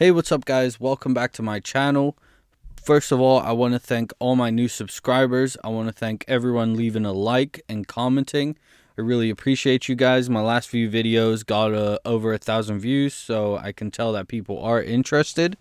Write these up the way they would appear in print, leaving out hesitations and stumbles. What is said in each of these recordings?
Hey, what's up guys? Welcome back to my channel. First of all, I want to thank all my new subscribers. I want to thank everyone leaving a like and commenting. I really appreciate you guys. My last few videos got over 1,000 views, so I can tell that people are interested.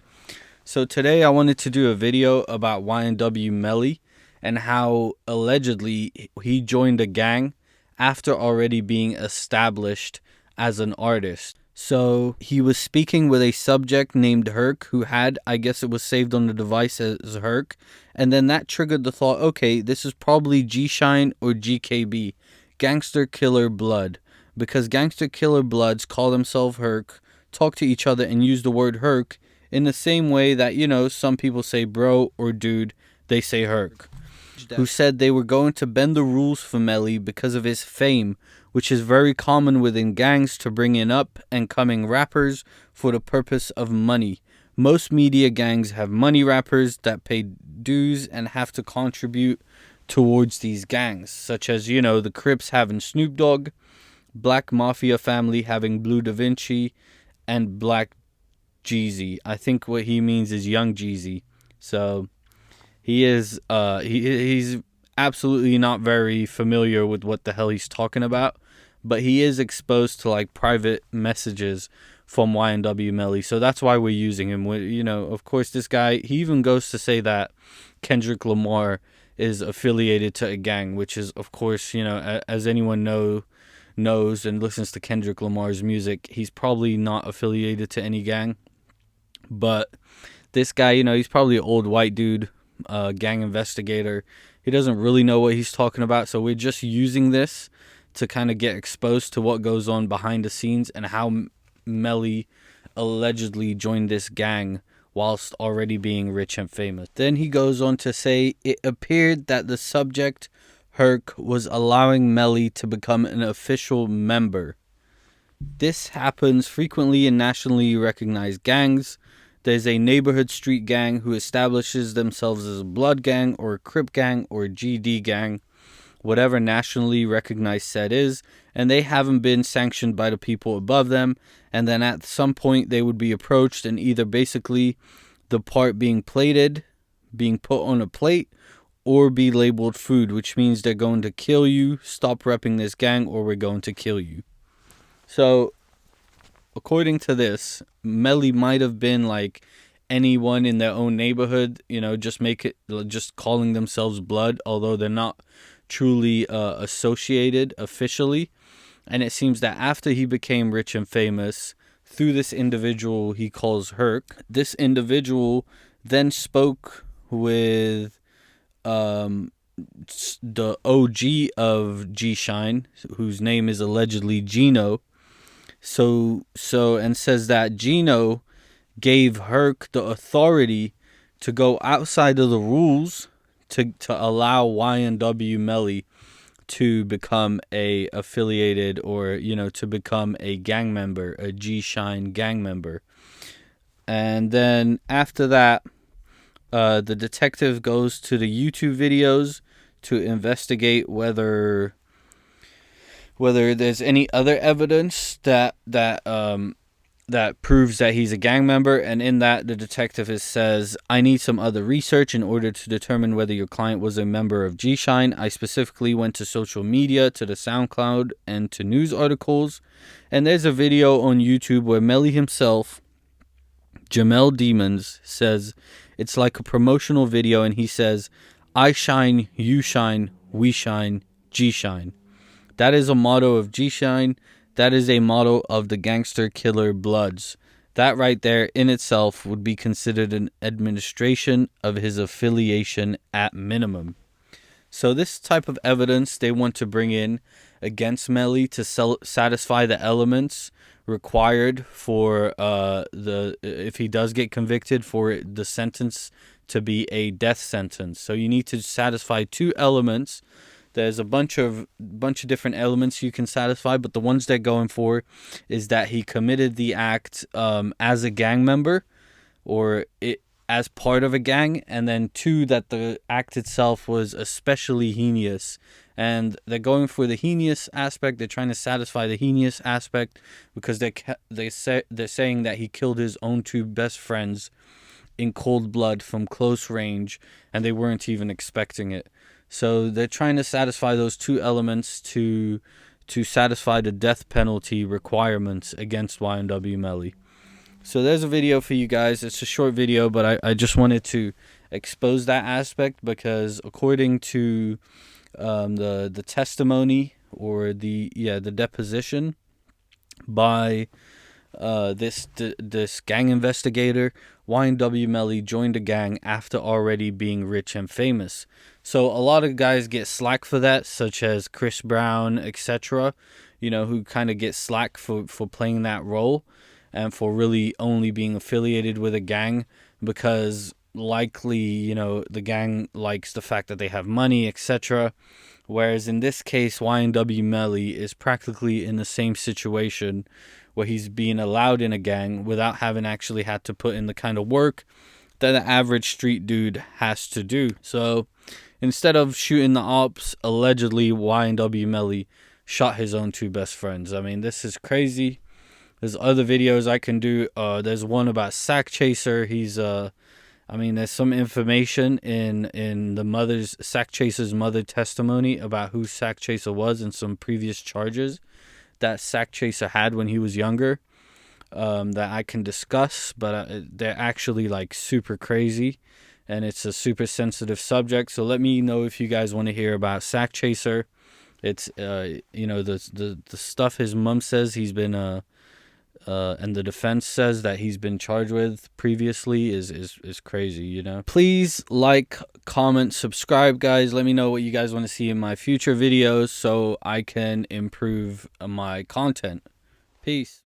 So today I wanted to do a video about YNW Melly and how allegedly he joined a gang after already being established as an artist. So he was speaking with a subject named Herc who had, I guess it was saved on the device as Herc. And then that triggered the thought, okay, this is probably G-Shine or GKB, Gangster Killer Blood. Because Gangster Killer Bloods call themselves Herc, talk to each other and use the word Herc in the same way that, you know, some people say bro or dude, they say Herc. Who said they were going to bend the rules for Melly because of his fame, which is very common within gangs to bring in up and coming rappers for the purpose of money. Most media gangs have money rappers that pay dues and have to contribute towards these gangs, such as, you know, the Crips having Snoop Dogg, Black Mafia family having Blue Da Vinci, and Black Jeezy. I think what he means is Young Jeezy. So he is he's absolutely not very familiar with what the hell he's talking about, but he is exposed to like private messages from YNW Melly, so that's why we're using him. You know, of course, this guy, he even goes to say that Kendrick Lamar is affiliated to a gang, which is, of course, you know, as anyone knows and listens to Kendrick Lamar's music, he's probably not affiliated to any gang. But this guy, you know, he's probably an old white dude, gang investigator. He doesn't really know what he's talking about, so we're just using this to kind of get exposed to what goes on behind the scenes and how Melly allegedly joined this gang whilst already being rich and famous. Then he goes on to say it appeared that the subject, Herc, was allowing Melly to become an official member. This happens frequently in nationally recognized gangs. There's a neighborhood street gang who establishes themselves as a blood gang or a Crip gang or a GD gang, whatever nationally recognized set is, and they haven't been sanctioned by the people above them, and then at some point they would be approached and either basically the part being plated, being put on a plate, or be labeled food, which means they're going to kill you, stop repping this gang, or we're going to kill you. So according to this, Melly might have been like anyone in their own neighborhood, you know, just calling themselves Blood, although they're not truly associated officially. And it seems that after he became rich and famous through this individual he calls Herc, this individual then spoke with the OG of G-Shine, whose name is allegedly Gino. And says that Gino gave Herc the authority to go outside of the rules to allow YNW Melly to become a affiliated, or, you know, to become a gang member, a G-Shine gang member. And then after that, the detective goes to the YouTube videos to investigate whether there's any other evidence that proves that he's a gang member. And in that, the detective says, I need some other research in order to determine whether your client was a member of G-Shine. I specifically went to social media, to the SoundCloud, and to news articles. And there's a video on YouTube where Melly himself, Jamel Demons, says it's like a promotional video, and he says, I shine, you shine, we shine, G-Shine. That is a motto of G-Shine. That is a motto of the Gangster Killer Bloods. That right there in itself would be considered an administration of his affiliation at minimum. So this type of evidence they want to bring in against Melly to satisfy the elements required for if he does get convicted, for the sentence to be a death sentence. So you need to satisfy two elements. There's a bunch of different elements you can satisfy, but the ones they're going for is that he committed the act as a gang member, or as part of a gang, and then two, that the act itself was especially heinous and they're going for the heinous aspect. They're trying to satisfy the heinous aspect because they're saying that he killed his own two best friends in cold blood from close range, and they weren't even expecting it. So they're trying to satisfy those two elements to satisfy the death penalty requirements against YNW Melly. So there's a video for you guys. It's a short video, but I just wanted to expose that aspect because according to the testimony, or the deposition by this gang investigator, YNW Melly joined a gang after already being rich and famous. So a lot of guys get slack for that, such as Chris Brown, etc., who kind of get slack for playing that role and for really only being affiliated with a gang because likely, the gang likes the fact that they have money, etc. Whereas in this case, YNW Melly is practically in the same situation where he's being allowed in a gang without having actually had to put in the kind of work that an average street dude has to do. So instead of shooting the ops, allegedly YNW Melly shot his own two best friends. I mean, this is crazy. There's other videos I can do. There's one about Sack Chaser. There's some information in the Sack Chaser's mother testimony about who Sack Chaser was and some previous charges that Sack Chaser had when he was younger that I can discuss, but they're actually like super crazy, and it's a super sensitive subject. So let me know if you guys want to hear about Sack Chaser. It's the stuff his mom says he's been and the defense says that he's been charged with previously is crazy, Please like, comment, subscribe, guys. Let me know what you guys want to see in my future videos so I can improve my content. Peace.